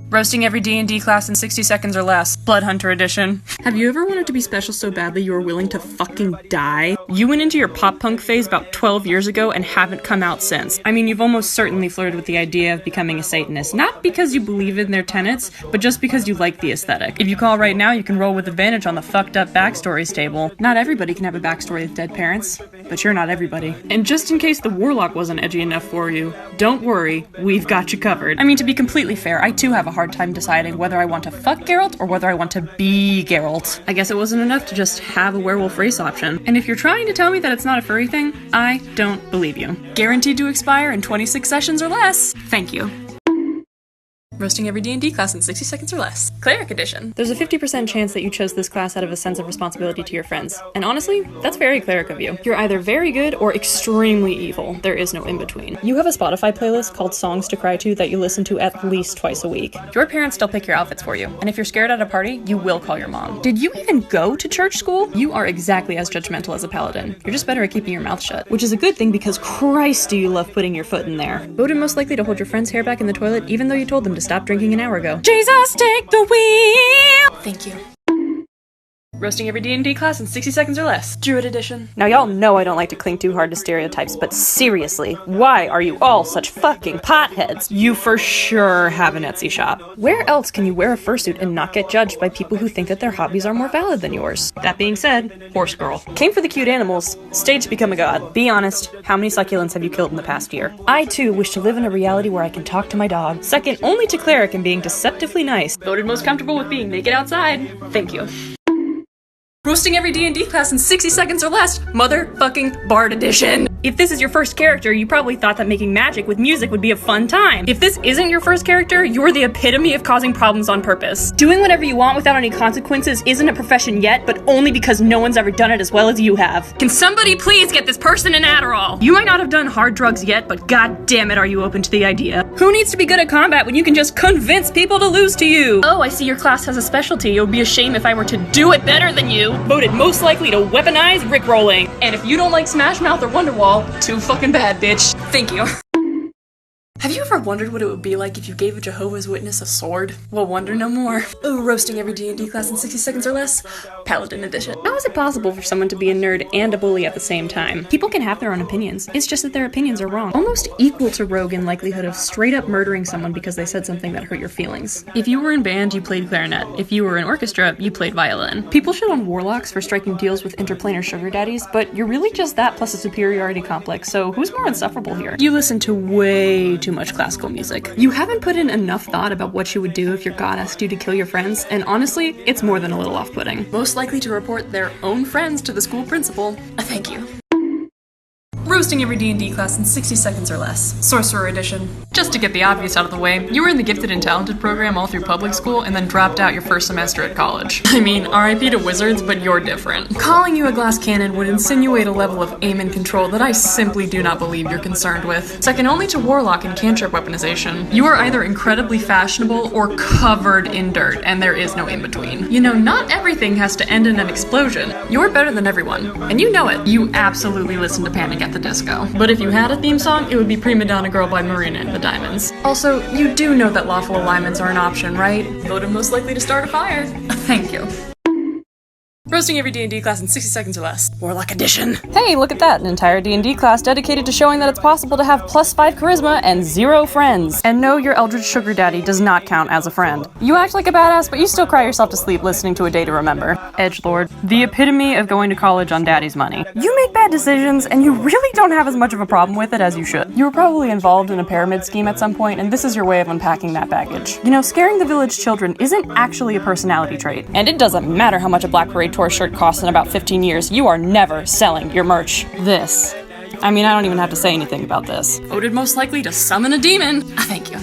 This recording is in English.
Roasting every D&D class in 60 seconds or less. Bloodhunter edition. Have you ever wanted to be special so badly you were willing to fucking die? You went into your pop-punk phase about 12 years ago and haven't come out since. I mean, you've almost certainly flirted with the idea of becoming a Satanist, not because you believe in their tenets, but just because you like the aesthetic. If you call right now, you can roll with advantage on the fucked up backstories table. Not everybody can have a backstory with dead parents, but you're not everybody. And just in case the Warlock wasn't edgy enough for you, don't worry, we've got you covered. I mean, to be completely fair, I too have a hard time deciding whether I want to fuck Geralt or whether I want to be Geralt. I guess it wasn't enough to just have a werewolf race option. And if you're trying to tell me that it's not a furry thing, I don't believe you. Guaranteed to expire in 26 sessions or less. Thank you. Roasting every D&D class in 60 seconds or less. Cleric edition. There's a 50% chance that you chose this class out of a sense of responsibility to your friends. And honestly, that's very cleric of you. You're either very good or extremely evil. There is no in-between. You have a Spotify playlist called Songs to Cry To that you listen to at least twice a week. Your parents still pick your outfits for you. And if you're scared at a party, you will call your mom. Did you even go to church school? You are exactly as judgmental as a paladin. You're just better at keeping your mouth shut. Which is a good thing because Christ do you love putting your foot in there. Voted most likely to hold your friend's hair back in the toilet even though you told them to stop drinking an hour ago. Jesus, take the wheel! Thank you. Roasting every D&D class in 60 seconds or less. Druid edition. Now y'all know I don't like to cling too hard to stereotypes, but seriously, why are you all such fucking potheads? You for sure have an Etsy shop. Where else can you wear a fursuit and not get judged by people who think that their hobbies are more valid than yours? That being said, horse girl. Came for the cute animals, stayed to become a god. Be honest, how many succulents have you killed in the past year? I too wish to live in a reality where I can talk to my dog. Second only to Cleric in being deceptively nice. Voted most comfortable with being naked outside. Thank you. Roasting every D&D class in 60 seconds or less, motherfucking Bard edition. If this is your first character, you probably thought that making magic with music would be a fun time. If this isn't your first character, you're the epitome of causing problems on purpose. Doing whatever you want without any consequences isn't a profession yet, but only because no one's ever done it as well as you have. Can somebody please get this person an Adderall? You might not have done hard drugs yet, but god damn it are you open to the idea. Who needs to be good at combat when you can just convince people to lose to you? Oh, I see your class has a specialty. It would be a shame if I were to do it better than you. Voted most likely to weaponize rickrolling. And if you don't like Smash Mouth or Wonderwall, too fucking bad, bitch. Thank you. Have you ever wondered what it would be like if you gave a Jehovah's Witness a sword? Well, wonder no more. Ooh, roasting every D&D class in 60 seconds or less. Paladin edition. How is it possible for someone to be a nerd and a bully at the same time? People can have their own opinions. It's just that their opinions are wrong. Almost equal to rogue in likelihood of straight up murdering someone because they said something that hurt your feelings. If you were in band, you played clarinet. If you were in orchestra, you played violin. People shit on warlocks for striking deals with interplanar sugar daddies, but you're really just that plus a superiority complex, so who's more insufferable here? You listen to way too much classical music. You haven't put in enough thought about what you would do if your god asked you to kill your friends, and honestly, it's more than a little off-putting. Most likely to report their own friends to the school principal. Thank you. Roasting every D&D class in 60 seconds or less. Sorcerer edition. Just to get the obvious out of the way, you were in the gifted and talented program all through public school and then dropped out your first semester at college. I mean, RIP to wizards, but you're different. Calling you a glass cannon would insinuate a level of aim and control that I simply do not believe you're concerned with. Second only to Warlock and cantrip weaponization. You are either incredibly fashionable or covered in dirt, and there is no in-between. You know, not everything has to end in an explosion. You're better than everyone, and you know it. You absolutely listen to Panic at the Disco. But if you had a theme song, it would be Prima Donna Girl by Marina and the Diamonds. Also, you do know that lawful alignments are an option, right? Voted most likely to start a fire. Thank you. Roasting every D&D class in 60 seconds or less. Warlock edition. Hey, look at that. An entire D&D class dedicated to showing that it's possible to have +5 charisma and 0 friends. And no, your Eldritch Sugar Daddy does not count as a friend. You act like a badass, but you still cry yourself to sleep listening to A Day to Remember. Edgelord. The epitome of going to college on daddy's money. You make bad decisions, and you really don't have as much of a problem with it as you should. You were probably involved in a pyramid scheme at some point, and this is your way of unpacking that baggage. You know, scaring the village children isn't actually a personality trait. And it doesn't matter how much a Black Parade Tour shirt costs in about 15 years, you are never selling your merch. I mean, I don't even have to say anything about this. Voted most likely to summon a demon. Thank you.